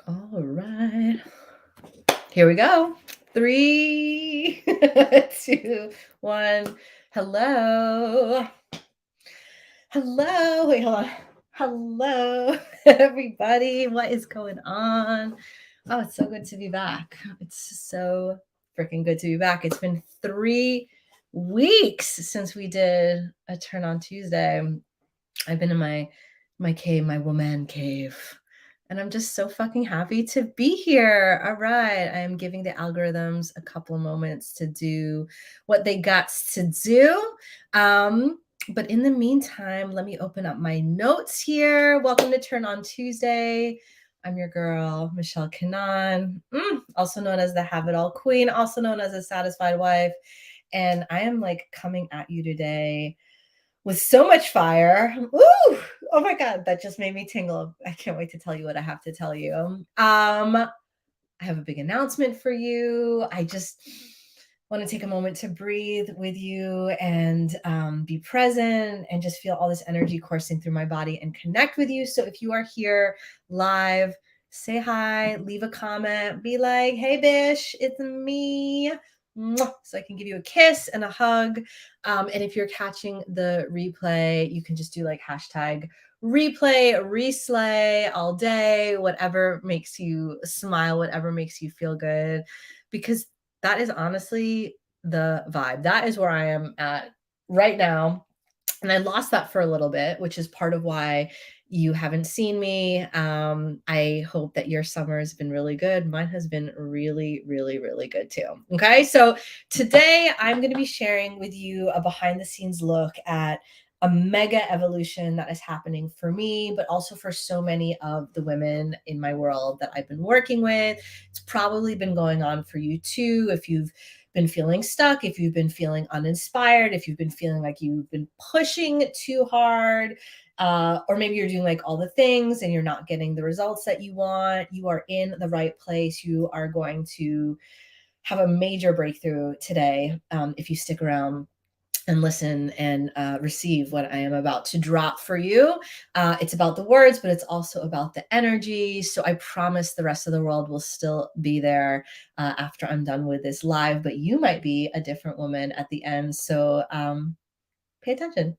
All right. Here we go. 3, 2, 1. Hello. Hello. Wait, hold on. Hello, everybody. What is going on? Oh, it's so good to be back. It's so freaking good to be back. It's been 3 weeks since we did a turn on Tuesday. I've been in my cave, my woman cave. And I'm just so fucking happy to be here. All right. I am giving the algorithms a couple of moments to do what they got to do. But in the meantime, let me open up my notes here. Welcome to Turn on Tuesday. I'm your girl, Michelle Kanan, also known as the Have It All Queen, also known as a Satisfied Wife. And I am like coming at you today with so much fire. Ooh, oh my God, that just made me tingle. I can't wait to tell you what I have to tell you. I have a big announcement for you. I just want to take a moment to breathe with you and be present and just feel all this energy coursing through my body and connect with you. So if you are here live, say hi, leave a comment, be like, hey, Bish, it's me. So I can give you a kiss and a hug. And if you're catching the replay, you can just do like hashtag replay, reslay all day, whatever makes you smile, whatever makes you feel good, because that is honestly the vibe. That is where I am at right now. And I lost that for a little bit, which is part of why you haven't seen me. I hope that your summer has been really good. Mine has been really, really, really good too. Okay. So today I'm going to be sharing with you a behind the scenes look at a mega evolution that is happening for me, but also for so many of the women in my world that I've been working with. It's probably been going on for you too. If you've been feeling stuck, if you've been feeling uninspired, if you've been feeling like you've been pushing too hard, or maybe you're doing like all the things and you're not getting the results that you want, you are in the right place. You are going to have a major breakthrough today if you stick around and listen and receive what I am about to drop for you. It's about the words, but it's also about the energy. So I promise the rest of the world will still be there after I'm done with this live, but you might be a different woman at the end. So pay attention.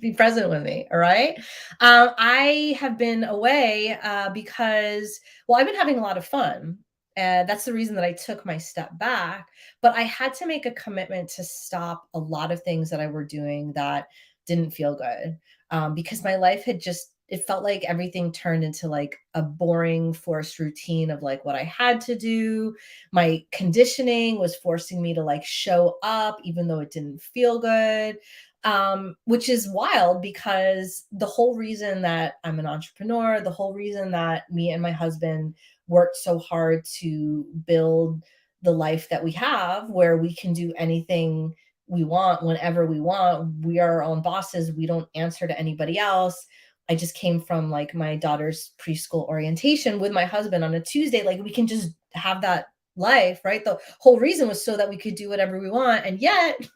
Be present with me. All right. I have been away because, well, I've been having a lot of fun. That's the reason that I took my step back. But I had to make a commitment to stop a lot of things that I were doing that didn't feel good because my life had just, it felt like everything turned into like a boring forced routine of like what I had to do. My conditioning was forcing me to like show up even though it didn't feel good, which is wild because the whole reason that I'm an entrepreneur, the whole reason that me and my husband worked so hard to build the life that we have, where we can do anything we want whenever we want, we are our own bosses, we don't answer to anybody else. I just came from like my daughter's preschool orientation with my husband on a Tuesday. Like we can just have that life, right? The whole reason was so that we could do whatever we want. And yet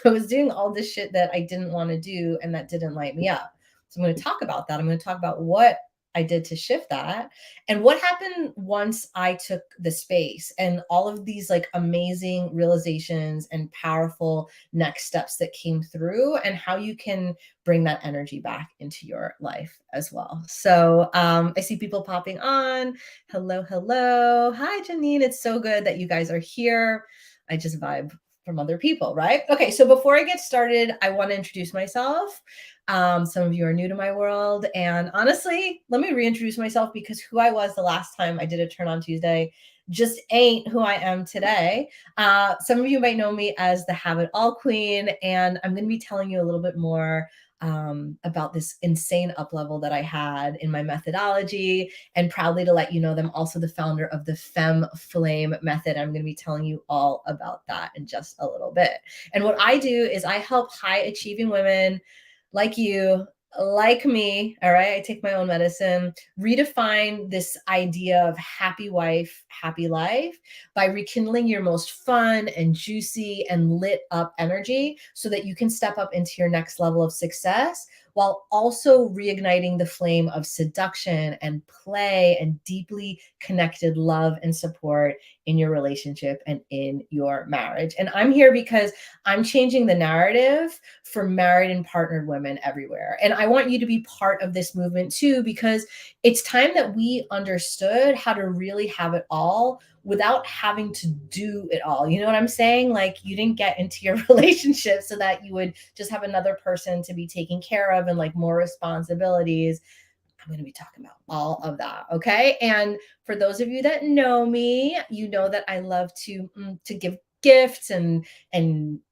I was doing all this shit that I didn't want to do and that didn't light me up. So I'm going to talk about that. I'm going to talk about what I did to shift that and what happened once I took the space and all of these like amazing realizations and powerful next steps that came through and how you can bring that energy back into your life as well. So I see people popping on. Hello, hello. Hi, Janine. It's so good that you guys are here. I just vibe from other people, right? Okay, so before I get started, I want to introduce myself. Some of you are new to my world. And honestly, let me reintroduce myself because who I was the last time I did a Turn on Tuesday just ain't who I am today. Some of you might know me as the Have It All Queen, and I'm going to be telling you a little bit more about this insane up level that I had in my methodology, and proudly to let you know that I'm also the founder of the Femme Flame method. I'm going to be telling you all about that in just a little bit. And what I do is I help high achieving women like you, like me, all right, I take my own medicine, redefine this idea of happy wife, happy life by rekindling your most fun and juicy and lit up energy so that you can step up into your next level of success while also reigniting the flame of seduction and play and deeply connected love and support in your relationship and in your marriage. And I'm here because I'm changing the narrative for married and partnered women everywhere. And I want you to be part of this movement too, because it's time that we understood how to really have it all without having to do it all. You know what I'm saying? Like, you didn't get into your relationship so that you would just have another person to be taken care of and like more responsibilities. I'm going to be talking about all of that. Okay. And for those of you that know me, you know that I love to give gifts and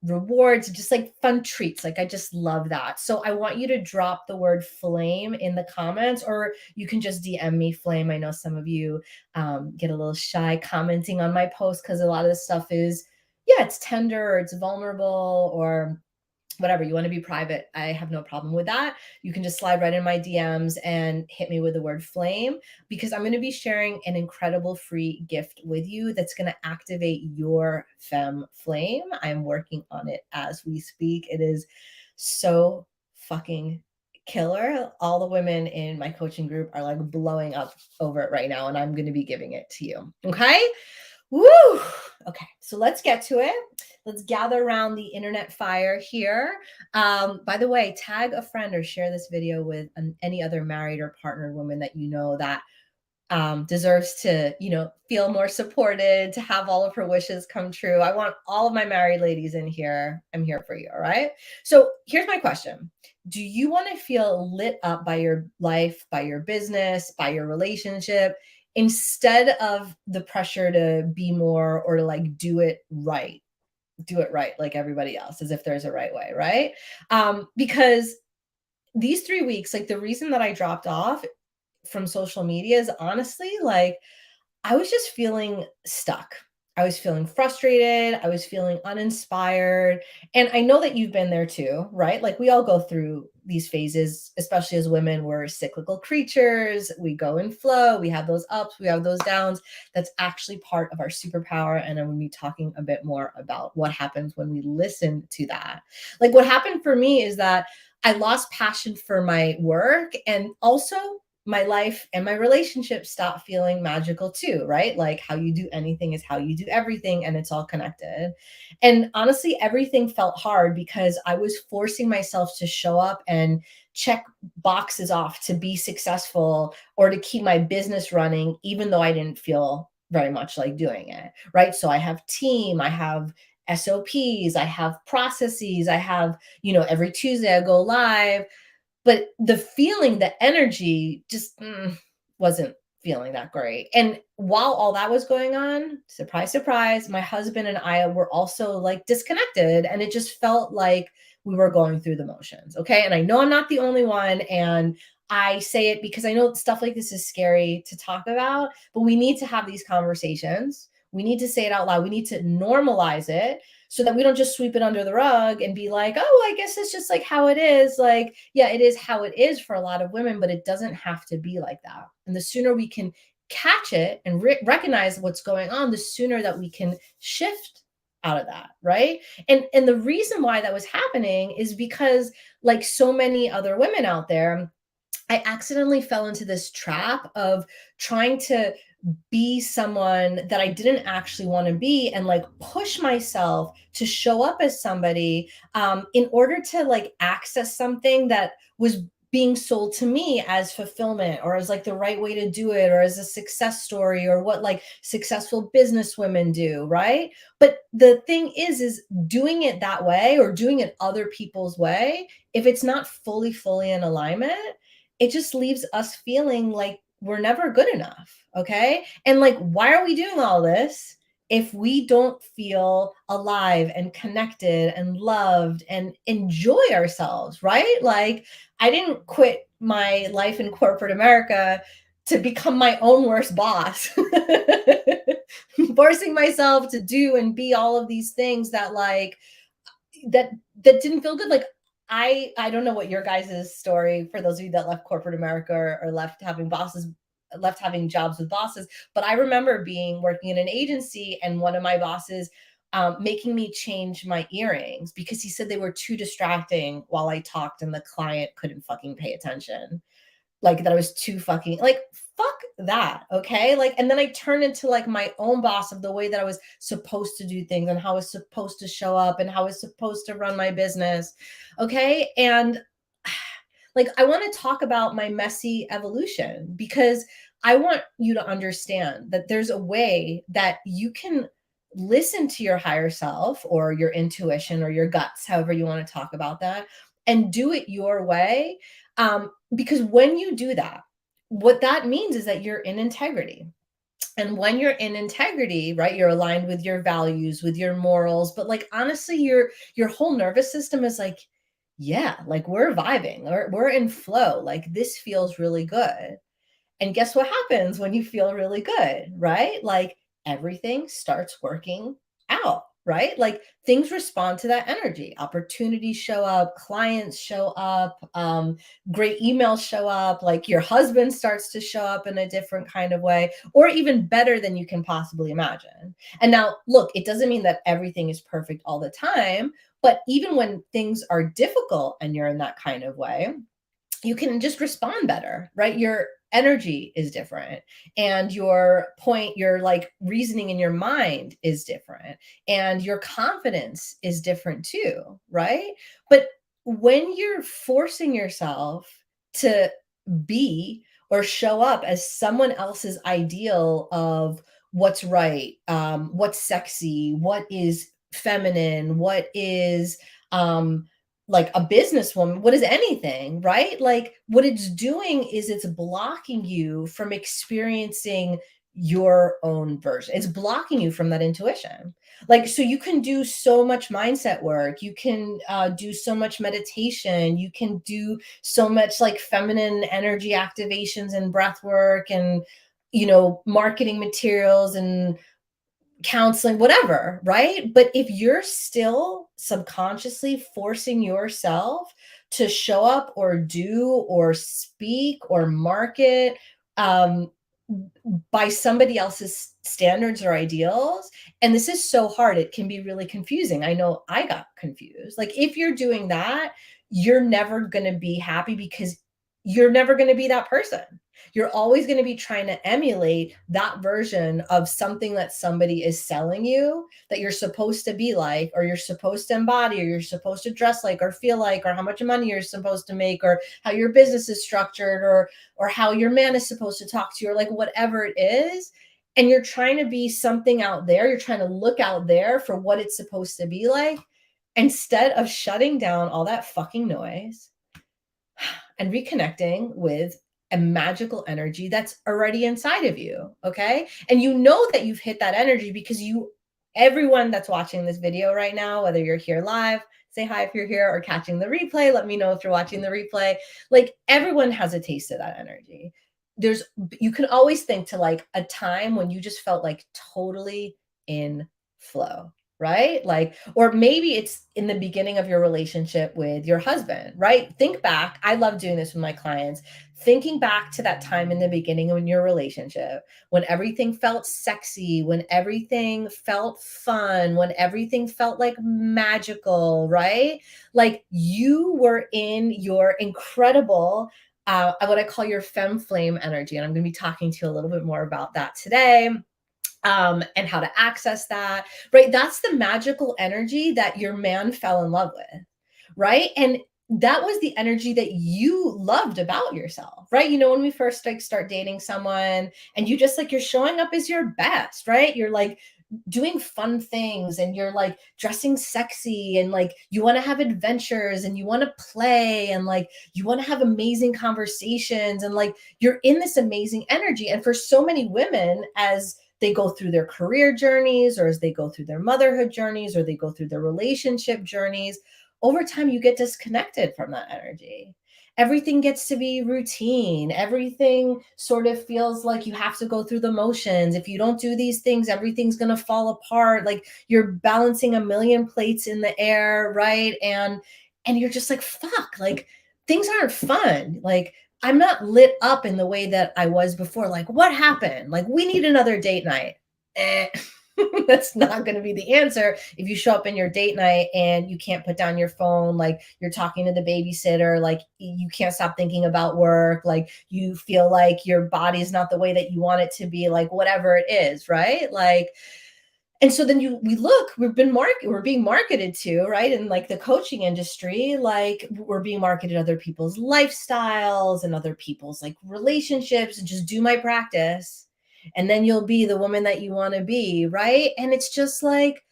rewards, just like fun treats. Like, I just love that. So I want you to drop the word flame in the comments, or you can just DM me flame. I know some of you get a little shy commenting on my post because a lot of this stuff is, yeah, it's tender or it's vulnerable or whatever. You want to be private, I have no problem with that. You can just slide right in my DMs and hit me with the word flame, because I'm going to be sharing an incredible free gift with you that's going to activate your femme flame. I'm working on it as we speak. It is so fucking killer. All the women in my coaching group are like blowing up over it right now, and I'm going to be giving it to you. Okay. Woo! Okay, so let's get to it. Let's gather around the internet fire here. By the way, tag a friend or share this video with any other married or partnered woman that you know that deserves to, feel more supported, to have all of her wishes come true. I want all of my married ladies in here. I'm here for you. All right. So here's my question. Do you want to feel lit up by your life, by your business, by your relationship, instead of the pressure to be more or to like do it right? Do it right like everybody else, as if there's a right way, right? Because these 3 weeks, like, the reason that I dropped off from social media is honestly like I was just feeling stuck. I was feeling frustrated. I was feeling uninspired. And I know that you've been there too, right? Like, we all go through these phases, especially as women. We're cyclical creatures. We go in flow. We have those ups, we have those downs. That's actually part of our superpower. And I'm going to be talking a bit more about what happens when we listen to that. Like, what happened for me is that I lost passion for my work, and also my life and my relationship stopped feeling magical too, right? Like, how you do anything is how you do everything, and it's all connected. And honestly, everything felt hard because I was forcing myself to show up and check boxes off to be successful or to keep my business running, even though I didn't feel very much like doing it, right? So I have team, I have SOPs, I have processes, I have, every Tuesday I go live, but the feeling, the energy just wasn't feeling that great. And while all that was going on, surprise, surprise, my husband and I were also like disconnected, and it just felt like we were going through the motions. Okay. And I know I'm not the only one. And I say it because I know stuff like this is scary to talk about, but we need to have these conversations. We need to say it out loud. We need to normalize it so that we don't just sweep it under the rug and be like, oh, I guess it's just like how it is. Like, yeah, it is how it is for a lot of women, but it doesn't have to be like that. And the sooner we can catch it and recognize what's going on, the sooner that we can shift out of that, right? And the reason why that was happening is because, like so many other women out there, I accidentally fell into this trap of trying to be someone that I didn't actually want to be, and like push myself to show up as somebody in order to like access something that was being sold to me as fulfillment, or as like the right way to do it, or as a success story, or what like successful business women do, right? But the thing is doing it that way or doing it other people's way, if it's not fully in alignment, it just leaves us feeling like we're never good enough. Okay. And like, why are we doing all this if we don't feel alive and connected and loved and enjoy ourselves? Right. Like, I didn't quit my life in corporate America to become my own worst boss, forcing myself to do and be all of these things that like, that that didn't feel good. Like, I don't know what your guys' story, for those of you that left corporate America, or left having bosses, left having jobs with bosses, but I remember being working in an agency, and one of my bosses making me change my earrings because he said they were too distracting while I talked and the client couldn't fucking pay attention. Like that I was too fucking like fuck that. Okay. Like, and then I turned into like my own boss of the way that I was supposed to do things and how I was supposed to show up and how I was supposed to run my business. Okay. And like, I want to talk about my messy evolution because I want you to understand that there's a way that you can listen to your higher self or your intuition or your guts, however you want to talk about that, and do it your way. Because when you do that, what that means is that you're in integrity. And when you're in integrity, right, you're aligned with your values, with your morals, but like honestly, your whole nervous system is like, yeah, like we're vibing or we're in flow. Like this feels really good. And guess what happens when you feel really good, right? Like everything starts working out, right? Like things respond to that energy. Opportunities show up, clients show up, great emails show up, like your husband starts to show up in a different kind of way, or even better than you can possibly imagine. And now, look, it doesn't mean that everything is perfect all the time, but even when things are difficult and you're in that kind of way, you can just respond better, right? Your energy is different and your point, your like reasoning in your mind is different and your confidence is different too, right? But when you're forcing yourself to be or show up as someone else's ideal of what's right, what's sexy, what is feminine, what is like a businesswoman, what is anything, right? Like what it's doing is it's blocking you from experiencing your own version. It's blocking you from that intuition. Like, so you can do so much mindset work. You can do so much meditation. You can do so much like feminine energy activations and breath work and, marketing materials and counseling, whatever, right? But if you're still subconsciously forcing yourself to show up or do or speak or market um, by somebody else's standards or ideals, and this is so hard, it can be really confusing. I know I got confused. Like if you're doing that, you're never going to be happy because you're never going to be that person. You're always going to be trying to emulate that version of something that somebody is selling you that you're supposed to be like, or you're supposed to embody, or you're supposed to dress like, or feel like, or how much money you're supposed to make, or how your business is structured, or how your man is supposed to talk to you, or like whatever it is. And you're trying to be something out there. You're trying to look out there for what it's supposed to be like, instead of shutting down all that fucking noise and reconnecting with a magical energy that's already inside of you. Okay. And you know that you've hit that energy because everyone that's watching this video right now, whether you're here live, say hi if you're here, or catching the replay, let me know if you're watching the replay. Like everyone has a taste of that energy. You can always think to like a time when you just felt like totally in flow, right? Like, or maybe it's in the beginning of your relationship with your husband, right? Think back. I love doing this with my clients. Thinking back to that time in the beginning of your relationship when everything felt sexy, when everything felt fun, when everything felt like magical, right? Like you were in your incredible, what I call your femme flame energy. And I'm going to be talking to you a little bit more about that today, and how to access that, right? That's the magical energy that your man fell in love with, right? And that was the energy that you loved about yourself, right? When we first like start dating someone and you just like, you're showing up as your best, right? You're like doing fun things and you're like dressing sexy and like you want to have adventures and you want to play and like you want to have amazing conversations and like you're in this amazing energy. And for so many women, as they go through their career journeys or as they go through their motherhood journeys or they go through their relationship journeys, over time you get disconnected from that energy. Everything gets to be routine. Everything sort of feels like you have to go through the motions. If you don't do these things, everything's going to fall apart. Like you're balancing a million plates in the air, right? And you're just like, fuck, like things aren't fun. Like I'm not lit up in the way that I was before. Like what happened? Like we need another date night. Eh. That's not going to be the answer if you show up in your date night and you can't put down your phone, like you're talking to the babysitter, like you can't stop thinking about work, like you feel like your body is not the way that you want it to be, like whatever it is, right? Like, and so then we look, we're being marketed to, right, in like the coaching industry, like we're being marketed other people's lifestyles and other people's like relationships, and just do my practice and then you'll be the woman that you want to be, right? And it's just like,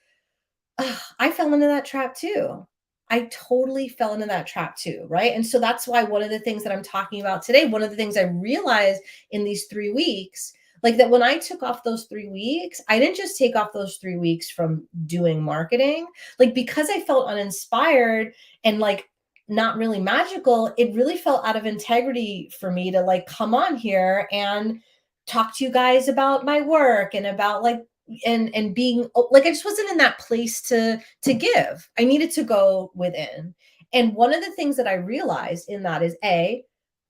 ugh, I fell into that trap too. I totally fell into that trap too, right? And so that's why one of the things that I'm talking about today, one of the things I realized in these 3 weeks, like that when I took off those 3 weeks, I didn't just take off those 3 weeks from doing marketing, like because I felt uninspired and like not really magical, it really felt out of integrity for me to like come on here and talk to you guys about my work and about like and being like I just wasn't in that place to give. I needed to go within. And one of the things that I realized in that is I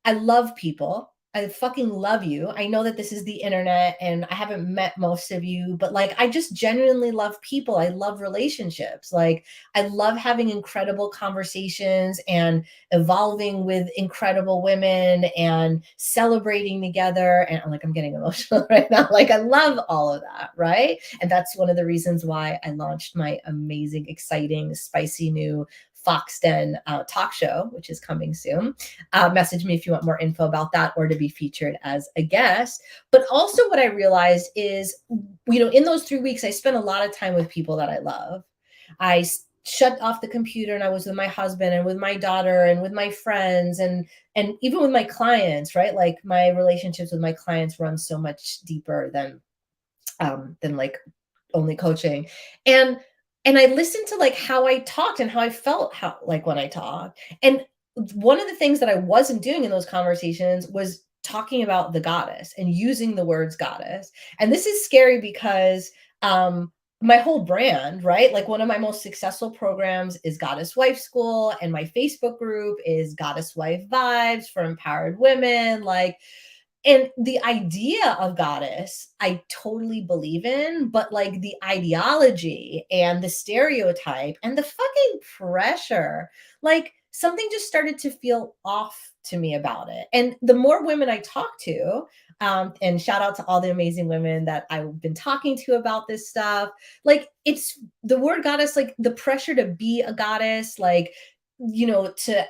love people. I fucking love you. I know that this is the internet and I haven't met most of you, but like I just genuinely love people. I love relationships. Like I love having incredible conversations and evolving with incredible women and celebrating together. And I'm like, I'm getting emotional right now. Like, I love all of that. Right. And that's one of the reasons why I launched my amazing, exciting, spicy new Fox Den talk show, which is coming soon. Message me if you want more info about that or to be featured as a guest. But also, what I realized is, in those 3 weeks, I spent a lot of time with people that I love. I shut off the computer and I was with my husband and with my daughter and with my friends and even with my clients, right? Like my relationships with my clients run so much deeper than like only coaching. And I listened to like how I talked and how I felt how like when I talked. And one of the things that I wasn't doing in those conversations was talking about the goddess and using the words goddess. And this is scary because my whole brand, right? Like one of my most successful programs is Goddess Wife School, and my Facebook group is Goddess Wife Vibes for empowered women. Like, and the idea of goddess, I totally believe in, but like the ideology and the stereotype and the fucking pressure, like something just started to feel off to me about it. And the more women I talk to, and shout out to all the amazing women that I've been talking to about this stuff, like it's the word goddess, like the pressure to be a goddess, like, to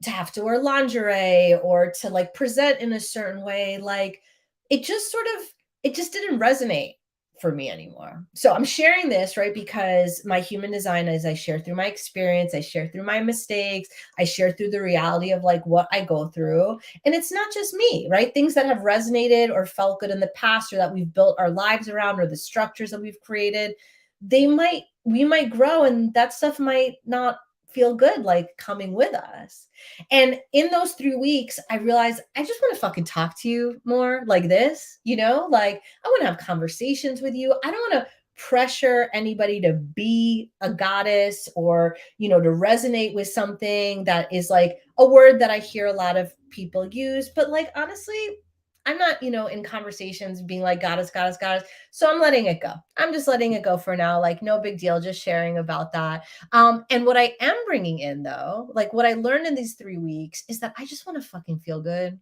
have to wear lingerie or to like present in a certain way, like it just didn't resonate for me anymore. So I'm sharing this, right? Because my human design is I share through my experience, I share through my mistakes, I share through the reality of like what I go through. And it's not just me, right? Things that have resonated or felt good in the past or that we've built our lives around or the structures that we've created, we might grow and that stuff might not feel good like coming with us. And in those 3 weeks, I realized I just want to fucking talk to you more like this, like I want to have conversations with you. I don't want to pressure anybody to be a goddess or, to resonate with something that is like a word that I hear a lot of people use. But like, honestly, I'm not, in conversations being like goddess, goddess, goddess. So I'm letting it go. I'm just letting it go for now. Like, no big deal, just sharing about that. And what I am bringing in though, like what I learned in these 3 weeks is that I just want to fucking feel good.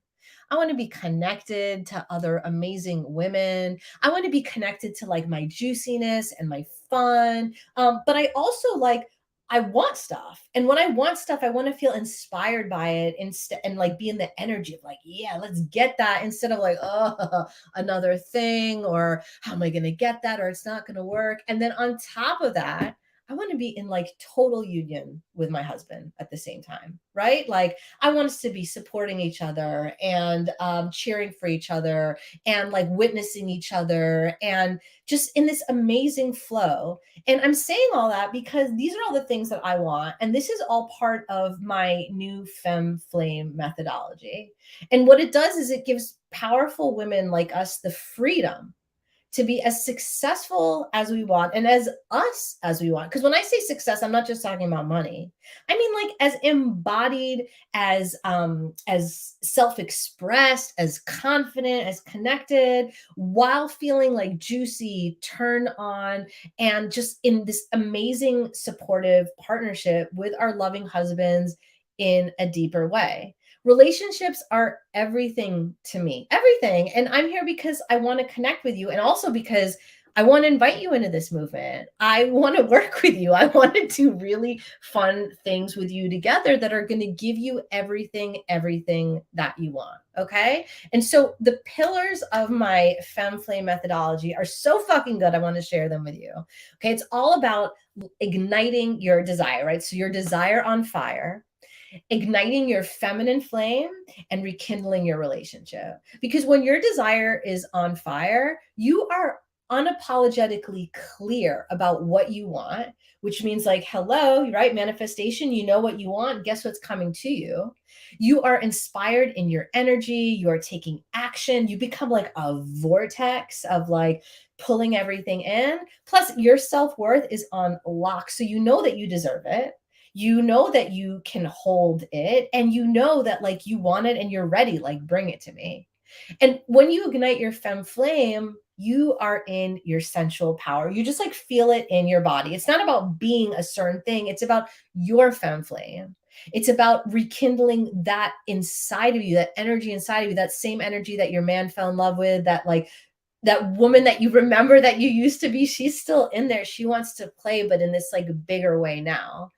I want to be connected to other amazing women. I want to be connected to like my juiciness and my fun. But I also like, I want stuff. And when I want stuff, I want to feel inspired by it instead and like be in the energy of like, yeah, let's get that instead of like, oh, another thing or how am I going to get that or it's not going to work. And then on top of that, I want to be in like total union with my husband at the same time, right? Like I want us to be supporting each other and cheering for each other and like witnessing each other and just in this amazing flow. And I'm saying all that because these are all the things that I want. And this is all part of my new femme flame methodology. And what it does is it gives powerful women like us the freedom to be as successful as we want and as us as we want. Because when I say success, I'm not just talking about money. I mean like as embodied, as self-expressed, as confident, as connected, while feeling like juicy, turn on, and just in this amazing supportive partnership with our loving husbands in a deeper way. Relationships are everything to me, everything. And I'm here because I want to connect with you, and also because I want to invite you into this movement. I want to work with you. I want to do really fun things with you together that are going to give you everything that you want. Okay. And so the pillars of my femme flame methodology are so fucking good. I want to share them with you. Okay. It's all about igniting your desire, right? So your desire on fire, igniting your feminine flame, and rekindling your relationship. Because when your desire is on fire, you are unapologetically clear about what you want, which means like, hello, right? Manifestation, you know what you want. Guess what's coming to you? You are inspired in your energy. You are taking action. You become like a vortex of like pulling everything in. Plus, your self worth is on lock. So you know that you deserve it, you know that you can hold it, and you know that like you want it and you're ready, like bring it to me. And when you ignite your femme flame, you are in your sensual power. You just like feel it in your body. It's not about being a certain thing, it's about your femme flame. It's about rekindling that inside of you, that energy inside of you, that same energy that your man fell in love with, that like that woman that you remember that you used to be, she's still in there. She wants to play, but in this like bigger way now.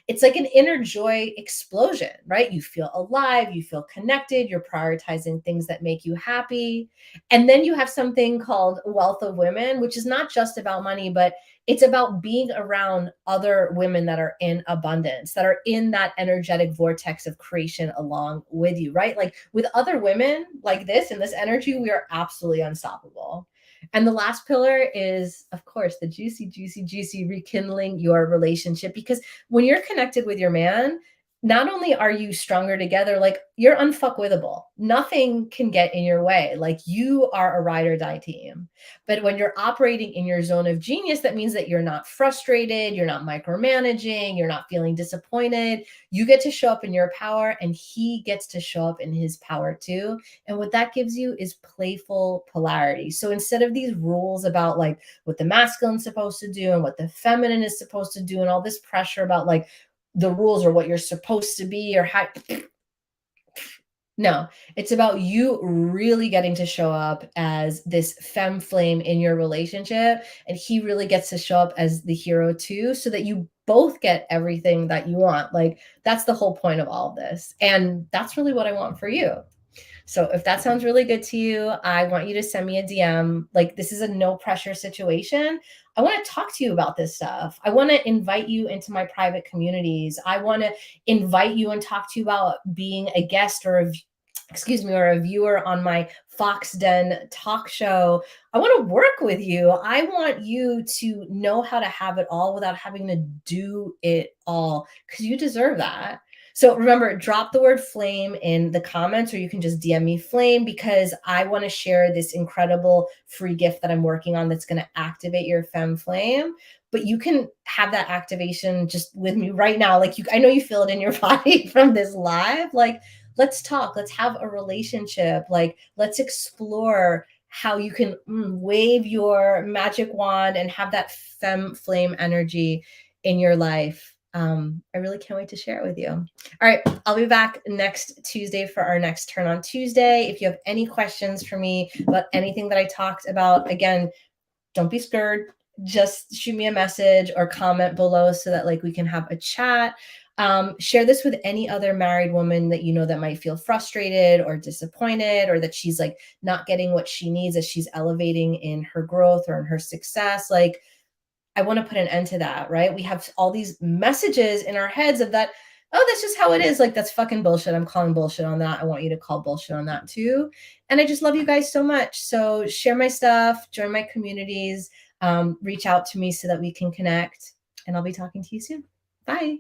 It's like an inner joy explosion, right? You feel alive, you feel connected, you're prioritizing things that make you happy. And then you have something called Wealth of Women, which is not just about money, but it's about being around other women that are in abundance, that are in that energetic vortex of creation along with you, right? Like with other women like this in this energy, we are absolutely unstoppable. And the last pillar is, of course, the juicy, rekindling your relationship. Because when you're connected with your man, not only are you stronger together, like you're unfuckwithable. Nothing can get in your way. Like you are a ride or die team. But when you're operating in your zone of genius, that means that you're not frustrated, you're not micromanaging, you're not feeling disappointed. You get to show up in your power, and he gets to show up in his power too. And what that gives you is playful polarity. So instead of these rules about like what the masculine's supposed to do and what the feminine is supposed to do, and all this pressure about like the rules or what you're supposed to be or how, no, it's about you really getting to show up as this femme flame in your relationship. And he really gets to show up as the hero too, so that you both get everything that you want. Like that's the whole point of all of this. And that's really what I want for you. So if that sounds really good to you, I want you to send me a DM. Like this is a no pressure situation. I want to talk to you about this stuff. I want to invite you into my private communities. I want to invite you and talk to you about being a guest or or a viewer on my Fox Den talk show. I want to work with you. I want you to know how to have it all without having to do it all, because you deserve that. So remember, drop the word flame in the comments, or you can just DM me flame, because I want to share this incredible free gift that I'm working on that's going to activate your femme flame. But you can have that activation just with me right now. Like I know you feel it in your body from this live. Like, let's talk. Let's have a relationship. Like, let's explore how you can wave your magic wand and have that femme flame energy in your life. I really can't wait to share it with you. All right, I'll be back next Tuesday for our next Turn On Tuesday. If you have any questions for me about anything that I talked about, again, don't be scared. Just shoot me a message or comment below so that like we can have a chat. Share this with any other married woman that you know that might feel frustrated or disappointed, or that she's like not getting what she needs as she's elevating in her growth or in her success. Like, I want to put an end to that, right? We have all these messages in our heads of that, oh, that's just how it is. Like, that's fucking bullshit. I'm calling bullshit on that. I want you to call bullshit on that too. And I just love you guys so much. So share my stuff, join my communities, reach out to me so that we can connect. And I'll be talking to you soon. Bye.